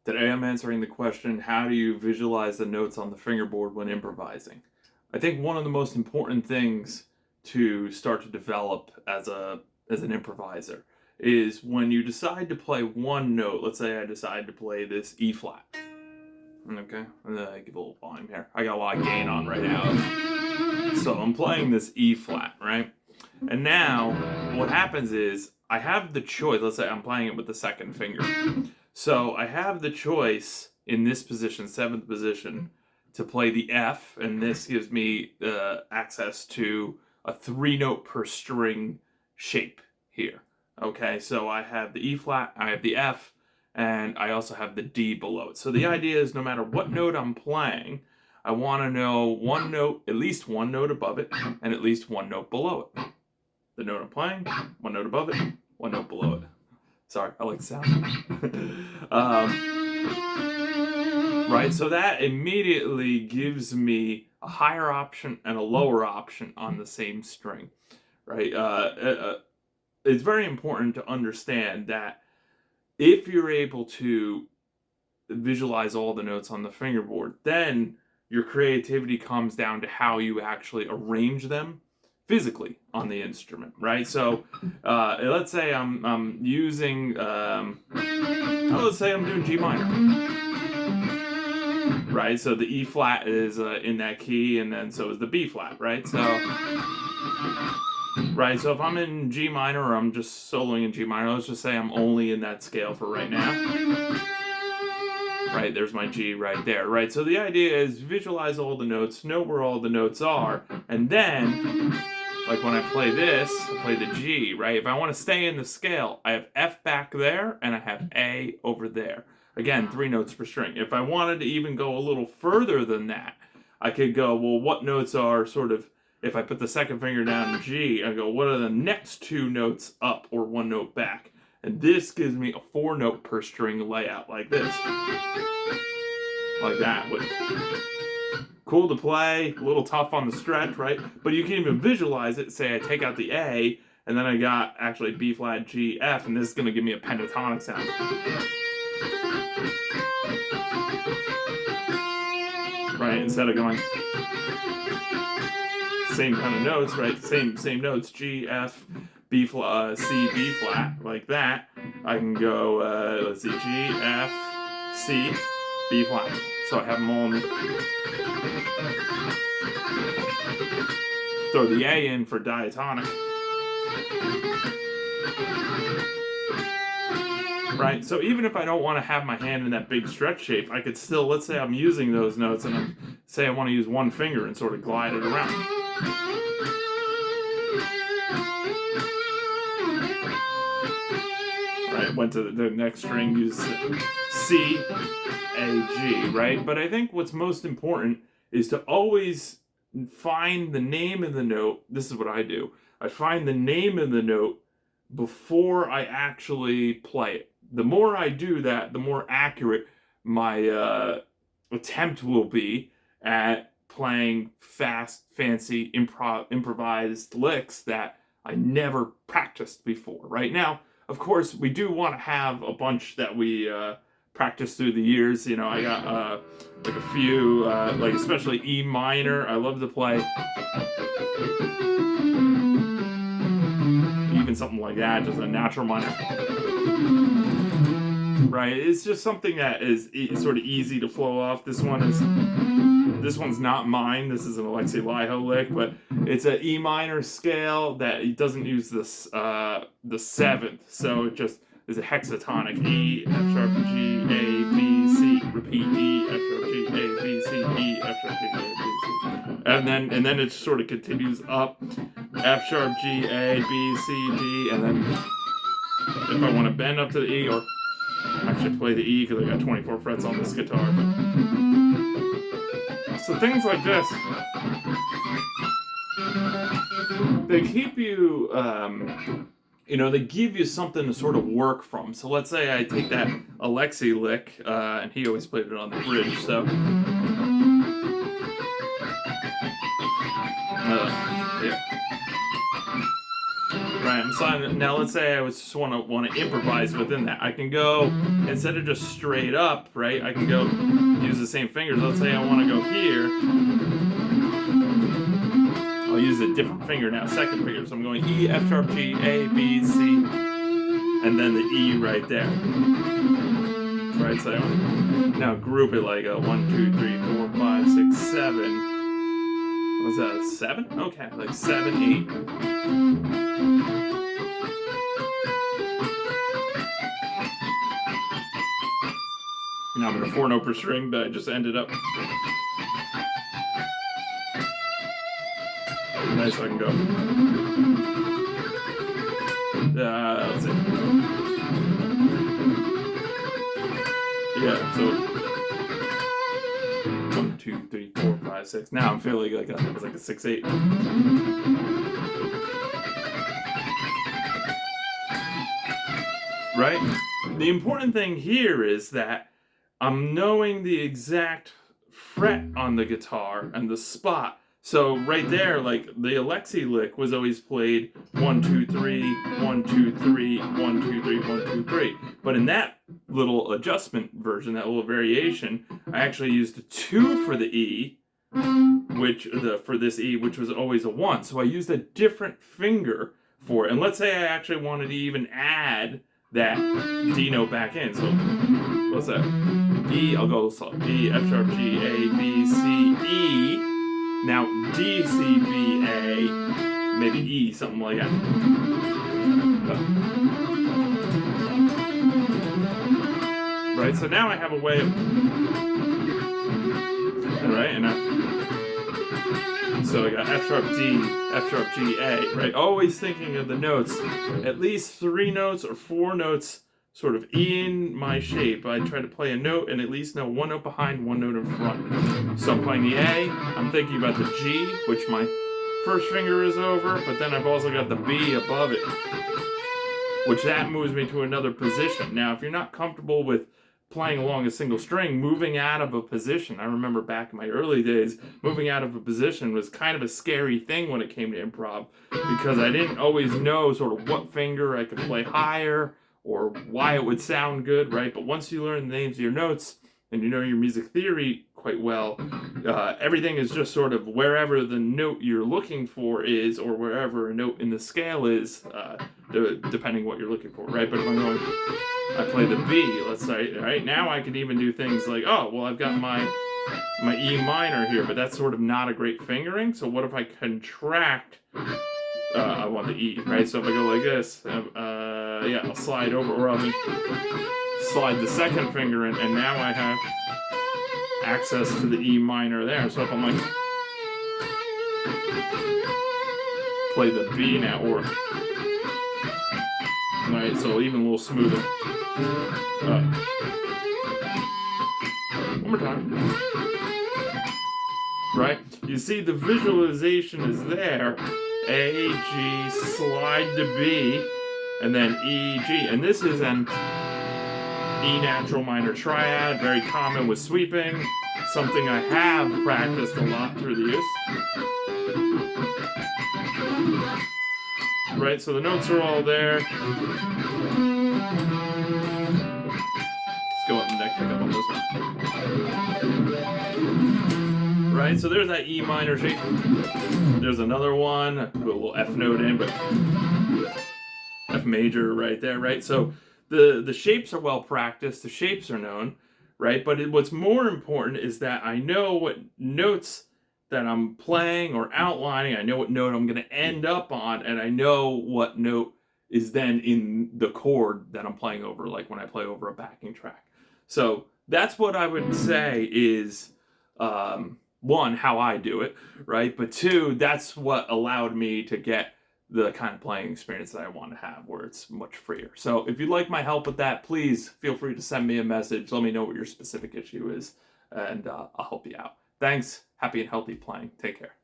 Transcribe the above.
Today I'm answering the question, how do you visualize the notes on the fingerboard when improvising? I think one of the most important things to start to develop as an improviser is when you decide to play one note. Let's say I decide to play this E flat. Okay, I give a little volume here. I got a lot of gain on right now. So I'm playing this E flat, right? And now what happens is I have the choice. Let's say I'm playing it with the second finger. So I have the choice in this position, 7th position, to play the F, and this gives me access to a 3-note per string shape here. Okay, so I have the E flat, I have the F, and I also have the D below it. So the idea is no matter what note I'm playing, I want to know one note, at least one note above it, and at least one note below it. The note I'm playing, one note above it, one note below it. Sorry, I like the sound. Right, so that immediately gives me a higher option and a lower option on the same string. Right, it's very important to understand that if you're able to visualize all the notes on the fingerboard, then your creativity comes down to how you actually arrange them physically on the instrument, right? So let's say I'm using, let's say I'm doing G minor, right? So the E flat is in that key, and then so is the B flat, right? So, right, so if I'm in G minor or I'm just soloing in G minor, let's just say I'm only in that scale for right now. Right, there's my G right there, right? So the idea is visualize all the notes, know where all the notes are, and then, like when I play this, I play the G, right? If I want to stay in the scale, I have F back there, and I have A over there. Again, 3 notes per string. If I wanted to even go a little further than that, I could go, well, what notes are sort of, if I put the second finger down in G, I go, what are the next 2 notes up or 1 note back? And this gives me a 4-note per string layout like this. Like that. Cool to play, a little tough on the stretch, right? But you can even visualize it. Say I take out the A, and then I got actually B flat, G, F, and this is going to give me a pentatonic sound. Right? Instead of going same kind of notes, right? Same notes, G, F, B flat, C, B flat, like that. I can go, let's see, G, F, C, B flat. So I have them all in. Throw the A in for diatonic. Right, so even if I don't want to have my hand in that big stretch shape, I could still, let's say I'm using those notes and say I want to use one finger and sort of glide it around. Right, went to the next string, use C, A, G, right? But I think what's most important is to always find the name of the note. This is what I do. I find the name of the note before I actually play it. The more I do that, the more accurate my attempt will be at playing fast, fancy, improvised licks that I never practiced before. Right now, of course, we do want to have a bunch that we practiced through the years. You know, I got like a few, like especially E minor. I love to play. Even something like that, just a natural minor. Right, it's just something that is sort of easy to flow off. This one's not mine. This is an Alexei Laiho lick, but it's an E minor scale that it doesn't use this the 7th, so it just is a hexatonic: E, F sharp, G, A, B, C. Repeat: E, F sharp, G, A, B, C, E, F sharp, G, A, B, C. And then it sort of continues up: F sharp, G, A, B, C, D, and then if I want to bend up to the E, or actually play the E because I got 24 frets on this guitar. So things like this, they keep you, they give you something to sort of work from. So let's say I take that Alexei lick, and he always played it on the bridge, so. Yeah. Right, I'm sliding. Now let's say I was just want to improvise within that. I can go, instead of just straight up, right? I can go use the same fingers. Let's say I want to go here. I'll use a different finger now, second finger. So I'm going E, F sharp, G, A, B, C, and then the E right there. Right, so now group it like a 1, 2, 3, 4, 5, 6, 7. Was that 7? Okay, like 7, 8. Now I'm in a 4-note per string that I just ended up. Nice, I can go. Let's see. Yeah, so 1, 2, 3, 4, 5, 6. Now I'm feeling like it's like a 6, 8. Right? The important thing here is that I'm knowing the exact fret on the guitar and the spot. So right there, like the Alexi lick was always played 1, 2, 3, 1, 2, 3, 1, 2, 3, 1, 2, 3. But in that little adjustment version, that little variation, I actually used a 2 for the E, for this E, which was always a 1. So I used a different finger for it. And let's say I actually wanted to even add that D note back in. So what's that? E, I'll go B, F sharp, G, A, B, C, E. Now D, C, B, A, maybe E, something like that. Right, so now I have a way of, right, and so I got F sharp D, F sharp G, A, right? Always thinking of the notes, at least 3 notes or 4 notes sort of in my shape. I try to play a note and at least know 1 note behind, 1 note in front. So I'm playing the A, I'm thinking about the G, which my first finger is over, but then I've also got the B above it, which that moves me to another position. Now, if you're not comfortable with playing along a single string, moving out of a position, I remember back in my early days, moving out of a position was kind of a scary thing when it came to improv, because I didn't always know sort of what finger I could play higher, or why it would sound good, right? But once you learn the names of your notes and you know your music theory quite well, everything is just sort of wherever the note you're looking for is, or wherever a note in the scale is, depending what you're looking for, right? But if I'm going, I play the B, let's say, right? Now I could even do things like, oh, well, I've got my E minor here, but that's sort of not a great fingering, so what if I contract, I want the E, right? So if I go like this, yeah, I'll slide over, or I'll slide the second finger in, and now I have access to the E minor there. So if I'm like, play the B now, or, right, so even a little smoother. One more time. Right? You see the visualization is there. A, G, slide to B, and then E, G. And this is an E natural minor triad, very common with sweeping, something I have practiced a lot through the use. Right, so the notes are all there. Let's go up and neck pick up on this one. Right, so there's that E minor shape. There's another one, put a little F note in, but F major right there, right? So the shapes are well practiced, the shapes are known, right? But what's more important is that I know what notes that I'm playing or outlining, I know what note I'm going to end up on, and I know what note is then in the chord that I'm playing over, like when I play over a backing track. So that's what I would say is, one, how I do it, right? But two, that's what allowed me to get the kind of playing experience that I want to have, where it's much freer. So if you'd like my help with that, please feel free to send me a message. Let me know what your specific issue is, and I'll help you out. Thanks. Happy and healthy playing. Take care.